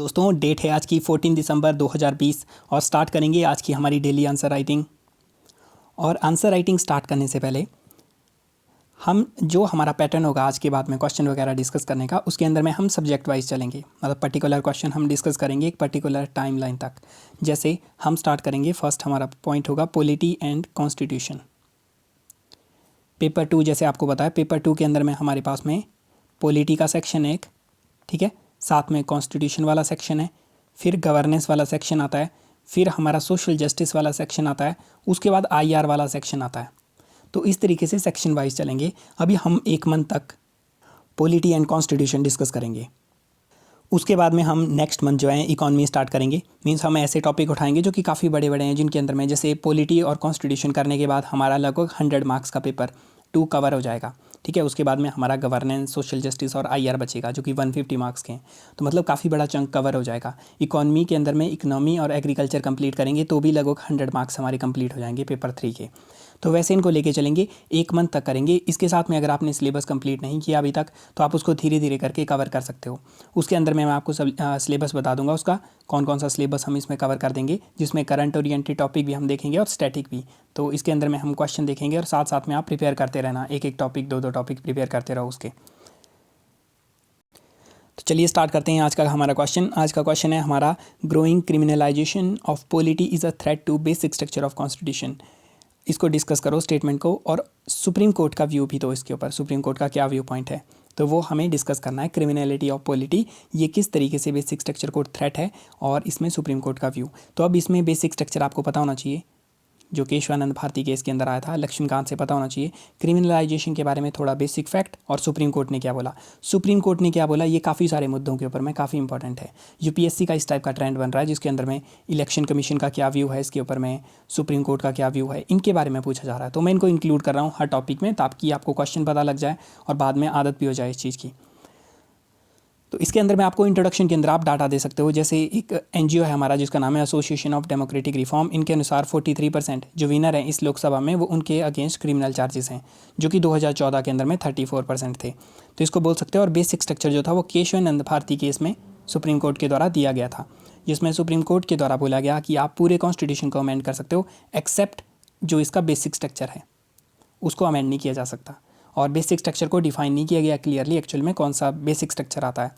दोस्तों डेट है आज की 14 दिसंबर 2020 और स्टार्ट करेंगे आज की हमारी डेली आंसर राइटिंग। और आंसर राइटिंग स्टार्ट करने से पहले हम जो हमारा पैटर्न होगा आज के बाद में क्वेश्चन वगैरह डिस्कस करने का, उसके अंदर में हम सब्जेक्ट वाइज चलेंगे। मतलब पर्टिकुलर क्वेश्चन हम डिस्कस करेंगे एक पर्टिकुलर टाइम लाइन तक। जैसे हम स्टार्ट करेंगे, फर्स्ट हमारा पॉइंट होगा पॉलिटी एंड कॉन्स्टिट्यूशन। पेपर 2 जैसे आपको बताया, पेपर 2 के अंदर में हमारे पास में पॉलिटी का सेक्शन एक, ठीक है, साथ में कॉन्स्टिट्यूशन वाला सेक्शन है, फिर गवर्नेंस वाला सेक्शन आता है, फिर हमारा सोशल जस्टिस वाला सेक्शन आता है, उसके बाद आईआर वाला सेक्शन आता है। तो इस तरीके से सेक्शन वाइज चलेंगे। अभी हम एक मंथ तक पॉलिटी एंड कॉन्स्टिट्यूशन डिस्कस करेंगे। उसके बाद में हम नेक्स्ट मंथ जो है इकॉनमी स्टार्ट करेंगे। मींस हम ऐसे टॉपिक उठाएंगे जो कि काफ़ी बड़े बड़े हैं, जिनके अंदर में जैसे पॉलिटी और कॉन्स्टिट्यूशन करने के बाद हमारा लगभग 100 मार्क्स का पेपर 2 कवर हो जाएगा, ठीक है। उसके बाद में हमारा गवर्नेंस, सोशल जस्टिस और आईआर बचेगा जो कि 150 मार्क्स के हैं। तो मतलब काफ़ी बड़ा चंक कवर हो जाएगा। इकॉनमी के अंदर में इकोनॉमी और एग्रीकल्चर कंप्लीट करेंगे तो भी लगभग 100 मार्क्स हमारे कंप्लीट हो जाएंगे पेपर 3 के। तो वैसे इनको लेके चलेंगे, एक मंथ तक करेंगे। इसके साथ में अगर आपने सिलेबस कंप्लीट नहीं किया अभी तक तो आप उसको धीरे धीरे करके कवर कर सकते हो। उसके अंदर में मैं आपको सब सिलेबस बता दूंगा, उसका कौन कौन सा सिलेबस हम इसमें कवर कर देंगे, जिसमें करंट ओरिएंटेड टॉपिक भी हम देखेंगे और स्टैटिक भी। तो इसके अंदर में हम क्वेश्चन देखेंगे और साथ साथ में आप प्रिपेयर करते रहना, एक एक टॉपिक, दो टॉपिक प्रिपेयर करते रहो उसके। तो चलिए स्टार्ट करते हैं आज का हमारा क्वेश्चन। आज का क्वेश्चन है हमारा, growing criminalization of polity is a threat to basic structure of constitution. इसको डिस्कस करो स्टेटमेंट को, और सुप्रीम कोर्ट का व्यू भी तो इसके ऊपर, सुप्रीम कोर्ट का क्या व्यू पॉइंट है तो वो हमें डिस्कस करना है। क्रिमिनलिटी ऑफ पॉलिटी ये किस तरीके से बेसिक स्ट्रक्चर को थ्रेट है, और इसमें सुप्रीम कोर्ट का व्यू। तो अब इसमें बेसिक स्ट्रक्चर आपको पता होना चाहिए, जो केशवानंद भारती केस के अंदर आया था, लक्ष्मीकांत से पता होना चाहिए। क्रिमिनलाइजेशन के बारे में थोड़ा बेसिक फैक्ट, और सुप्रीम कोर्ट ने क्या बोला। सुप्रीम कोर्ट ने क्या बोला, ये काफ़ी सारे मुद्दों के ऊपर में काफ़ी इंपॉर्टेंट है। यूपीएससी का इस टाइप का ट्रेंड बन रहा है, जिसके अंदर में इलेक्शन कमीशन का क्या व्यू है इसके ऊपर में, सुप्रीम कोर्ट का क्या व्यू है, इनके बारे में पूछा जा रहा है। तो मैं इनको इंक्लूड कर रहा हूँ हर टॉपिक में, ताकि आपको क्वेश्चन पता लग जाए और बाद में आदत भी हो जाए इस चीज़ की। तो इसके अंदर में आपको इंट्रोडक्शन के अंदर आप डाटा दे सकते हो। जैसे एक एनजीओ है हमारा जिसका नाम है एसोसिएशन ऑफ डेमोक्रेटिक रिफॉर्म। इनके अनुसार 43% जो विनर हैं इस लोकसभा में, वो उनके अगेंस्ट क्रिमिनल चार्जेस हैं, जो कि 2014 के अंदर में 34% थे। तो इसको बोल सकते हो। और बेसिक स्ट्रक्चर जो था वो केशवानंद भारती केस में सुप्रीम कोर्ट के द्वारा दिया गया था, जिसमें सुप्रीम कोर्ट के द्वारा बोला गया कि आप पूरे कॉन्स्टिट्यूशन को अमेंड कर सकते हो, एक्सेप्ट जो इसका बेसिक स्ट्रक्चर है उसको अमेंड नहीं किया जा सकता। और बेसिक स्ट्रक्चर को डिफाइन नहीं किया गया क्लियरली एक्चुअल में कौन सा बेसिक स्ट्रक्चर आता है।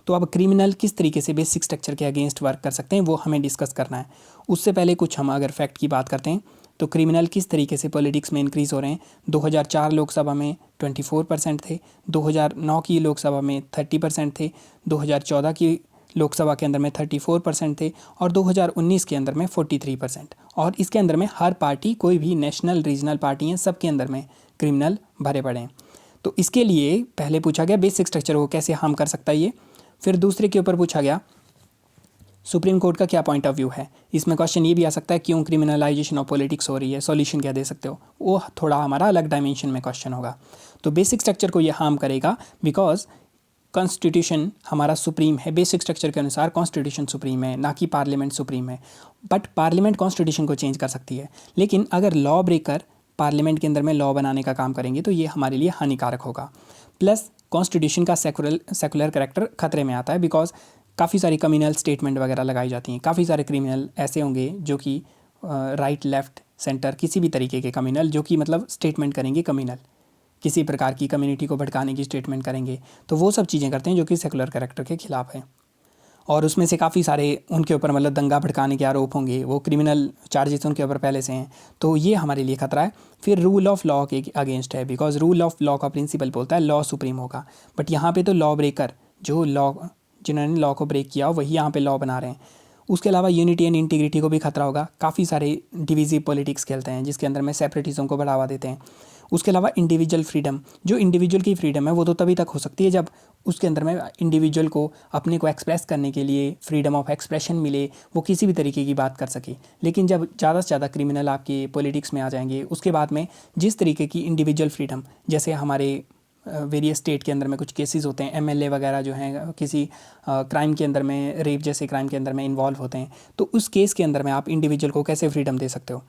तो अब क्रिमिनल किस तरीके से बेसिक स्ट्रक्चर के अगेंस्ट वर्क कर सकते हैं वो हमें डिस्कस करना है। उससे पहले कुछ हम अगर फैक्ट की बात करते हैं तो क्रिमिनल किस तरीके से पॉलिटिक्स में इंक्रीज़ हो रहे हैं। 2004 लोकसभा में 24% थे, 2009 की लोकसभा में 30% थे, 2014 की लोकसभा के अंदर में 34% थे, और 2019 के अंदर में 43%। और इसके अंदर में हर पार्टी, कोई भी नेशनल रीजनल पार्टी हैं, सब के अंदर में क्रिमिनल भरे पड़े हैं। तो इसके लिए पहले पूछा गया बेसिक स्ट्रक्चर को कैसे हार्म कर सकता है ये। फिर दूसरे के ऊपर पूछा गया सुप्रीम कोर्ट का क्या पॉइंट ऑफ व्यू है। इसमें क्वेश्चन ये भी आ सकता है क्यों क्रिमिनलाइजेशन ऑफ पॉलिटिक्स हो रही है, सॉल्यूशन क्या दे सकते हो। वो थोड़ा हमारा अलग डायमेंशन में क्वेश्चन होगा। तो बेसिक स्ट्रक्चर को ये हार्म करेगा बिकॉज कॉन्स्टिट्यूशन हमारा सुप्रीम है। बेसिक स्ट्रक्चर के अनुसार कॉन्स्टिट्यूशन सुप्रीम है, ना कि पार्लियामेंट सुप्रीम है। बट पार्लियामेंट कॉन्स्टिट्यूशन को चेंज कर सकती है, लेकिन अगर लॉ ब्रेकर पार्लियामेंट के अंदर में लॉ बनाने का काम करेंगे तो ये हमारे लिए हानिकारक होगा। प्लस कॉन्स्टिट्यूशन का सेकुलर कैरेक्टर खतरे में आता है, बिकॉज काफ़ी सारी कम्युनल स्टेटमेंट वगैरह लगाई जाती हैं। काफ़ी सारे क्रिमिनल ऐसे होंगे जो कि राइट, लेफ्ट, सेंटर, किसी भी तरीके के कम्युनल जो कि मतलब स्टेटमेंट करेंगे, कम्युनल किसी प्रकार की कम्युनिटी को भड़काने की स्टेटमेंट करेंगे। तो वो सब चीज़ें करते हैं जो कि सेकुलर कैरेक्टर के खिलाफ है। और उसमें से काफ़ी सारे उनके ऊपर मतलब दंगा भड़काने के आरोप होंगे, वो क्रिमिनल चार्जेस उनके ऊपर पहले से हैं। तो ये हमारे लिए खतरा है। फिर रूल ऑफ लॉ के अगेंस्ट है, बिकॉज रूल ऑफ लॉ का प्रिंसिपल बोलता है लॉ सुप्रीम होगा। बट यहाँ पे तो लॉ ब्रेकर, जो लॉ जिन्होंने लॉ को ब्रेक किया वही यहाँ पे लॉ बना रहे हैं। उसके अलावा यूनिटी एंड इंटीग्रिटी को भी खतरा होगा। काफ़ी सारे डिविजिव पॉलिटिक्स खेलते हैं जिसके अंदर में सेपरेटिज्म को बढ़ावा देते हैं। उसके अलावा इंडिविजुअल फ्रीडम, जो इंडिविजुअल की फ्रीडम है वो तो तभी तक हो सकती है जब उसके अंदर में इंडिविजुअल को अपने को एक्सप्रेस करने के लिए फ्रीडम ऑफ एक्सप्रेशन मिले, वो किसी भी तरीके की बात कर सके। लेकिन जब ज़्यादा से ज़्यादा क्रिमिनल आपके पॉलिटिक्स में आ जाएंगे, उसके बाद में जिस तरीके की इंडिविजुअल फ्रीडम, जैसे हमारे वेरियस स्टेट के अंदर में कुछ केसेस होते हैं, एमएलए वगैरह जो हैं किसी क्राइम के अंदर में, रेप जैसे क्राइम के अंदर में इन्वॉल्व होते हैं, तो उस केस के अंदर में आप इंडिविजुअल को कैसे फ्रीडम दे सकते हो।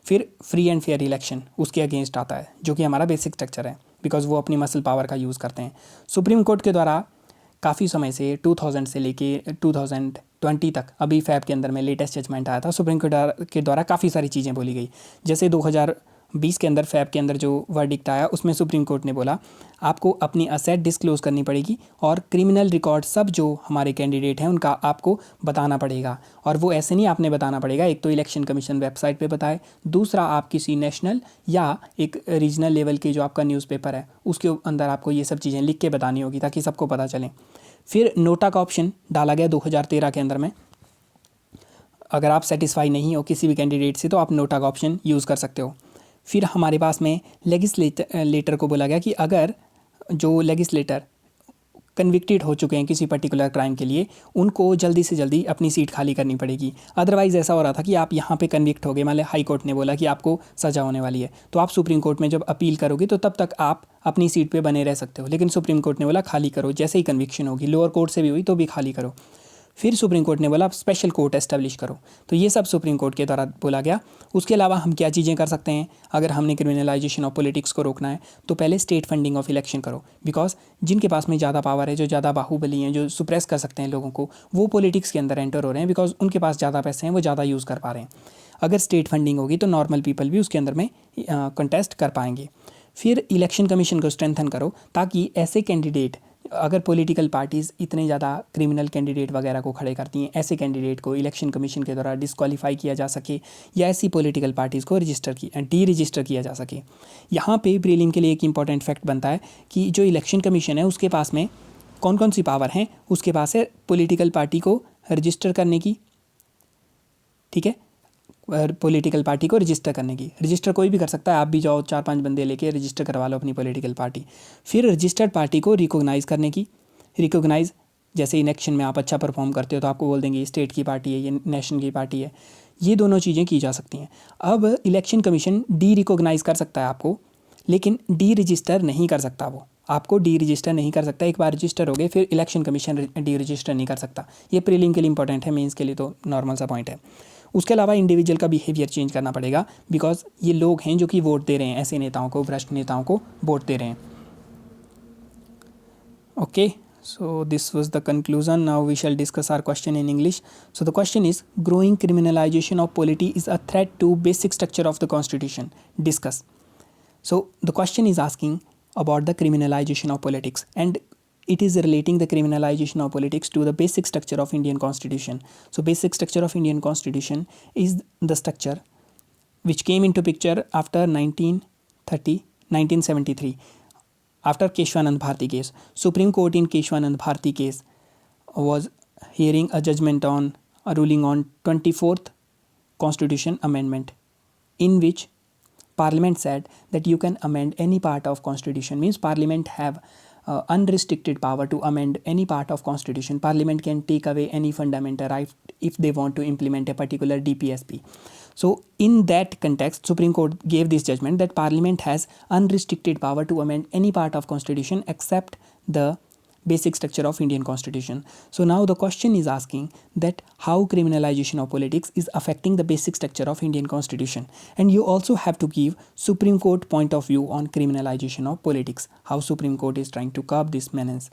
फिर फ्री एंड फेयर इलेक्शन उसके अगेंस्ट आता है, जो कि हमारा बेसिक स्ट्रक्चर है, बिकॉज वो अपनी मसल पावर का यूज़ करते हैं। सुप्रीम कोर्ट के द्वारा काफ़ी समय से 2000 से लेके 2020 तक, अभी फैब के अंदर में लेटेस्ट जजमेंट आया था, सुप्रीम कोर्ट के द्वारा काफ़ी सारी चीज़ें बोली गई। जैसे 2020 के अंदर फैब के अंदर जो वर्डिक्ट आया उसमें सुप्रीम कोर्ट ने बोला आपको अपनी असेट डिस्क्लोज करनी पड़ेगी और क्रिमिनल रिकॉर्ड सब जो हमारे कैंडिडेट हैं उनका आपको बताना पड़ेगा। और वो ऐसे नहीं आपने बताना पड़ेगा, एक तो इलेक्शन कमीशन वेबसाइट पे बताए, दूसरा आप किसी नेशनल या एक रीजनल लेवल के जो आपका न्यूज़पेपर है उसके अंदर आपको ये सब चीज़ें लिख के बतानी होगी ताकि सबको पता चले। फिर नोटा का ऑप्शन डाला गया 2013 के अंदर में, अगर आप सेटिस्फाई नहीं हो किसी भी कैंडिडेट से तो आप नोटा का ऑप्शन यूज़ कर सकते हो। फिर हमारे पास में लेजिस्लेटर को बोला गया कि अगर जो लेजिस्लेटर कन्विक्टेड हो चुके हैं किसी पर्टिकुलर क्राइम के लिए उनको जल्दी से जल्दी अपनी सीट खाली करनी पड़ेगी। अदरवाइज़ ऐसा हो रहा था कि आप यहाँ पे कन्विक्ट हो गए, मान लें हाई कोर्ट ने बोला कि आपको सज़ा होने वाली है, तो आप सुप्रीम कोर्ट में जब अपील करोगे तो तब तक आप अपनी सीट पे बने रह सकते हो, लेकिन सुप्रीम कोर्ट ने बोला खाली करो, जैसे ही कन्विक्शन होगी, लोअर कोर्ट से भी हुई तो भी खाली करो। फिर सुप्रीम कोर्ट ने बोला आप स्पेशल कोर्ट एस्टेब्लिश करो, तो ये सब सुप्रीम कोर्ट के द्वारा बोला गया। उसके अलावा हम क्या चीज़ें कर सकते हैं अगर हमने क्रिमिनलाइजेशन ऑफ पॉलिटिक्स को रोकना है, तो पहले स्टेट फंडिंग ऑफ इलेक्शन करो, बिकॉज जिनके पास में ज़्यादा पावर है, जो ज़्यादा बाहुबली हैं, जो सुप्रेस कर सकते हैं लोगों को, वो पॉलिटिक्स के अंदर एंटर हो रहे हैं बिकॉज उनके पास ज़्यादा पैसे हैं, वो ज़्यादा यूज़ कर पा रहे हैं। अगर स्टेट फंडिंग होगी तो नॉर्मल पीपल भी उसके अंदर में कंटेस्ट कर पाएंगे। फिर इलेक्शन कमीशन को स्ट्रेंथन करो ताकि ऐसे कैंडिडेट, अगर पॉलिटिकल पार्टीज़ इतने ज़्यादा क्रिमिनल कैंडिडेट वगैरह को खड़े करती हैं, ऐसे कैंडिडेट को इलेक्शन कमीशन के द्वारा डिस्क्वालीफाई किया जा सके या ऐसी पॉलिटिकल पार्टीज़ को डी रजिस्टर किया जा सके। यहाँ पे प्रीलिम के लिए एक इंपॉर्टेंट फैक्ट बनता है कि जो इलेक्शन कमीशन है उसके पास में कौन कौन सी पावर हैं। उसके पास है पॉलिटिकल पार्टी को रजिस्टर करने की, ठीक है, पॉलिटिकल पार्टी को रजिस्टर करने की। रजिस्टर कोई भी कर सकता है, आप भी जाओ 4-5 बंदे लेके रजिस्टर करवा लो अपनी पॉलिटिकल पार्टी। फिर रजिस्टर्ड पार्टी को रिकॉग्नाइज़ करने की, रिकॉग्नाइज़ जैसे इलेक्शन में आप अच्छा परफॉर्म करते हो तो आपको बोल देंगे ये स्टेट की पार्टी है, ये नेशनल की पार्टी है। ये दोनों चीज़ें की जा सकती हैं। अब इलेक्शन कमीशन डी रिकॉग्नाइज़ कर सकता है आपको, लेकिन डी रजिस्टर नहीं कर सकता। वो आपको डी रजिस्टर नहीं कर सकता। एक बार रजिस्टर हो गए फिर इलेक्शन कमीशन डी रजिस्टर नहीं कर सकता। ये प्रीलिम के लिए इंपॉर्टेंट है, मेंस के लिए तो नॉर्मल सा पॉइंट है। उसके अलावा इंडिविजुअल का बिहेवियर चेंज करना पड़ेगा बिकॉज ये लोग हैं जो कि वोट दे रहे हैं, ऐसे नेताओं को, भ्रष्ट नेताओं को वोट दे रहे हैं। Okay, so this was the conclusion. Now we shall discuss our question in English. So the question is, growing criminalization of polity is a threat to basic structure of the constitution. Discuss. So the question is asking about the criminalization of politics, and it is relating the criminalization of politics to the basic structure of Indian constitution. So basic structure of Indian constitution is the structure which came into picture after 1973 after Keshwanand Bharti case. Supreme Court in Keshwanand Bharti case was hearing a judgment on a ruling on 24th constitution amendment, in which parliament said that you can amend any part of constitution, means parliament have unrestricted power to amend any part of constitution. Parliament can take away any fundamental right if they want to implement a particular DPSP. So in that context, Supreme Court gave this judgment that Parliament has unrestricted power to amend any part of constitution except the basic structure of Indian constitution. So now the question is asking that how criminalization of politics is affecting the basic structure of Indian constitution, and you also have to give Supreme Court point of view on criminalization of politics, how Supreme Court is trying to curb this menace.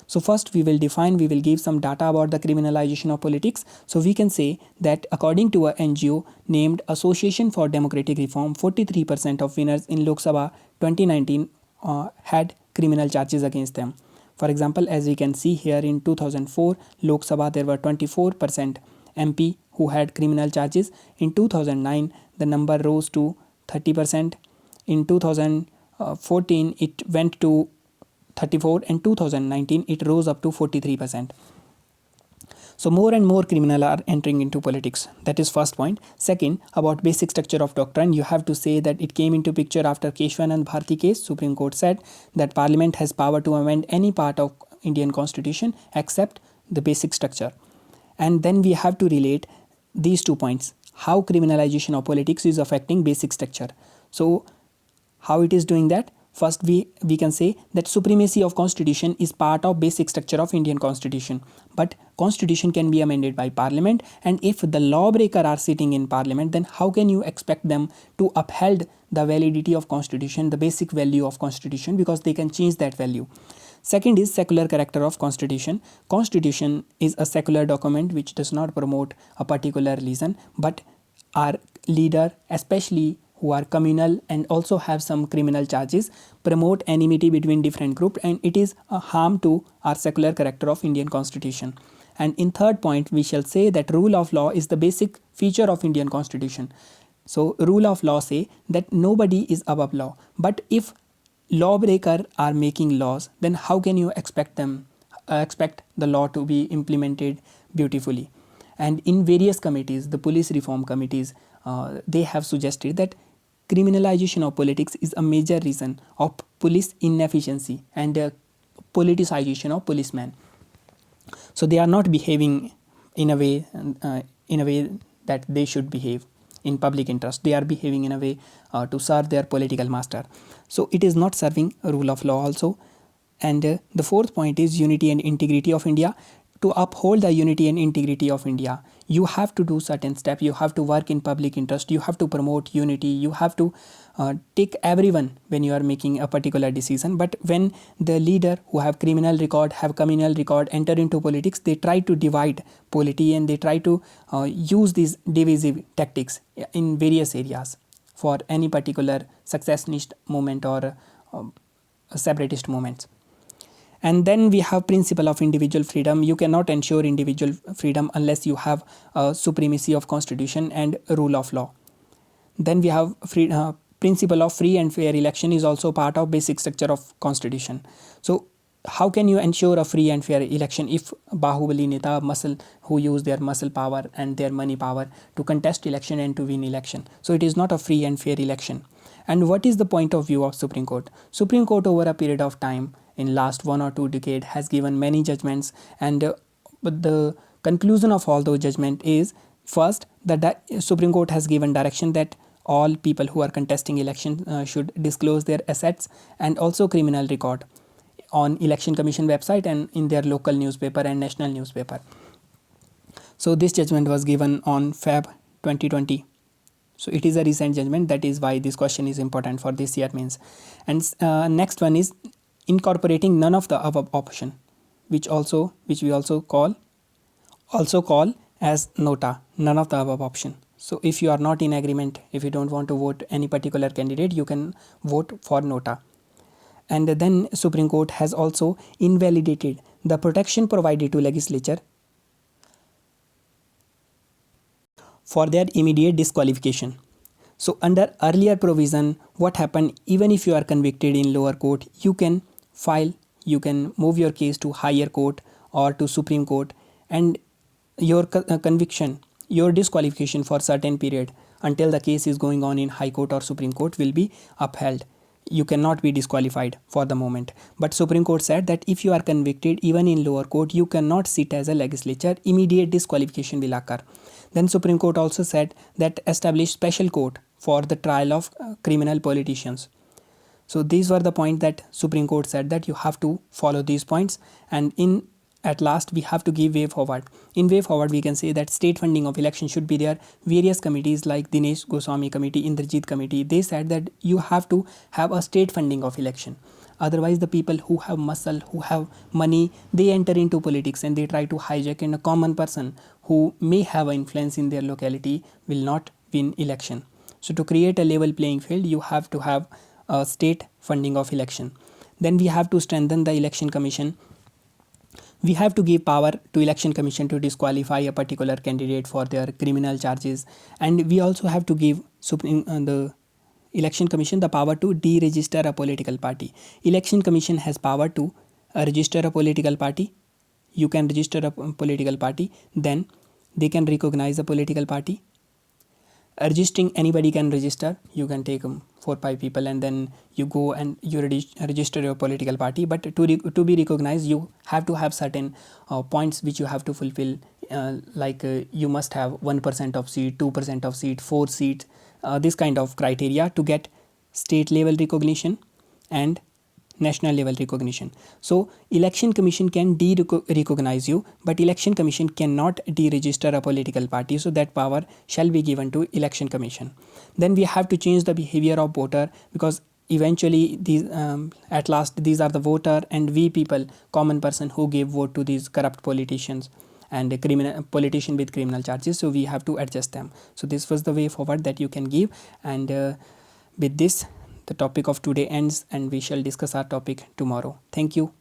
So first we will give some data about the criminalization of politics. So we can say that according to a NGO named Association for Democratic Reform, 43% of winners in Lok Sabha 2019 had criminal charges against them. For example, as we can see here, in 2004 Lok Sabha there were 24% MP who had criminal charges. In 2009 the number rose to 30%. In 2014 it went to 34, and 2019 it rose up to 43%. So more and more criminals are entering into politics. That is first point. Second, about basic structure of doctrine, you have to say that it came into picture after Keshwanand Bharti case. Supreme Court said that Parliament has power to amend any part of Indian Constitution except the basic structure. And then we have to relate these 2 points, how criminalization of politics is affecting basic structure. So how it is doing that? First, we can say that supremacy of constitution is part of basic structure of Indian constitution. But constitution can be amended by parliament, and if the lawbreaker are sitting in parliament, then how can you expect them to uphold the validity of constitution, the basic value of constitution, because they can change that value. Second is secular character of constitution. Constitution is a secular document which does not promote a particular religion, but our leader, especially who are communal and also have some criminal charges, promote enmity between different groups, and it is a harm to our secular character of Indian constitution. And in third point, we shall say that rule of law is the basic feature of Indian constitution. So rule of law say that nobody is above law, but if lawbreaker are making laws, then how can you expect the law to be implemented beautifully? And in various committees, the police reform committees, they have suggested that criminalization of politics is a major reason of police inefficiency and politicization of policemen. So they are not behaving in a way that they should behave in public interest. They are behaving in a way to serve their political master. So it is not serving a rule of law also. And the fourth point is unity and integrity of India. To uphold the unity and integrity of India, you have to do certain steps. You have to work in public interest. You have to promote unity. You have to take everyone when you are making a particular decision. But when the leader who have criminal record, have communal record, enter into politics, they try to divide polity and they try to use these divisive tactics in various areas for any particular successionist movement or separatist movements. And then we have principle of individual freedom. You cannot ensure individual freedom unless you have supremacy of constitution and rule of law. Then we have principle of free and fair election is also part of basic structure of constitution. So how can you ensure a free and fair election if Bahubali Neta muscle who use their muscle power and their money power to contest election and to win election? So it is not a free and fair election. And what is the point of view of Supreme Court? Supreme Court over a period of time in last 1 or 2 decades has given many judgments, and but the conclusion of all those judgments is first that the Supreme Court has given direction that all people who are contesting election should disclose their assets and also criminal record on Election Commission website and in their local newspaper and national newspaper. So this judgment was given on Feb 2020. So it is a recent judgment. That is why this question is important for this year means. And next one is incorporating none of the above option, which we also call as nota, none of the above option. So if you are not in agreement, if you don't want to vote any particular candidate, you can vote for nota. And then Supreme Court has also invalidated the protection provided to legislature for their immediate disqualification. So under earlier provision, what happened, even if you are convicted in lower court, you can move your case to higher court or to Supreme Court, and your conviction, your disqualification for certain period until the case is going on in High Court or Supreme Court will be upheld. You cannot be disqualified for the moment. But Supreme Court said that if you are convicted even in lower court, you cannot sit as a legislature, immediate disqualification will occur. Then Supreme Court also said that establish special court for the trial of criminal politicians. So these were the points that Supreme Court said that you have to follow these points, and at last we have to give way forward. In way forward, we can say that state funding of election should be there. Various committees like Dinesh Goswami committee, Indrajit committee, they said that you have to have a state funding of election. Otherwise, the people who have muscle, who have money, they enter into politics and they try to hijack, and a common person who may have an influence in their locality will not win election. So to create a level playing field, you have to have a state funding of election. Then we have to strengthen the election commission. We have to give power to election commission to disqualify a particular candidate for their criminal charges, and we also have to give the election commission the power to deregister a political party. Election commission has power to register a political party. You can register a political party, then they can recognize a political party. Registering, anybody can register. You can take 4 or 5 people and then you go and you register your political party. But to be recognized, you have to have certain points which you have to fulfill, like you must have 1% of seat, 2% of seat, 4 seats, this kind of criteria to get state level recognition and national level recognition. So election commission can recognize you, but election commission cannot deregister a political party. So that power shall be given to election commission. Then we have to change the behavior of voter, because eventually these at last these are the voter and we people, common person, who give vote to these corrupt politicians and criminal politician with criminal charges. So we have to adjust them. So this was the way forward that you can give. And with this, the topic of today ends, and we shall discuss our topic tomorrow. Thank you.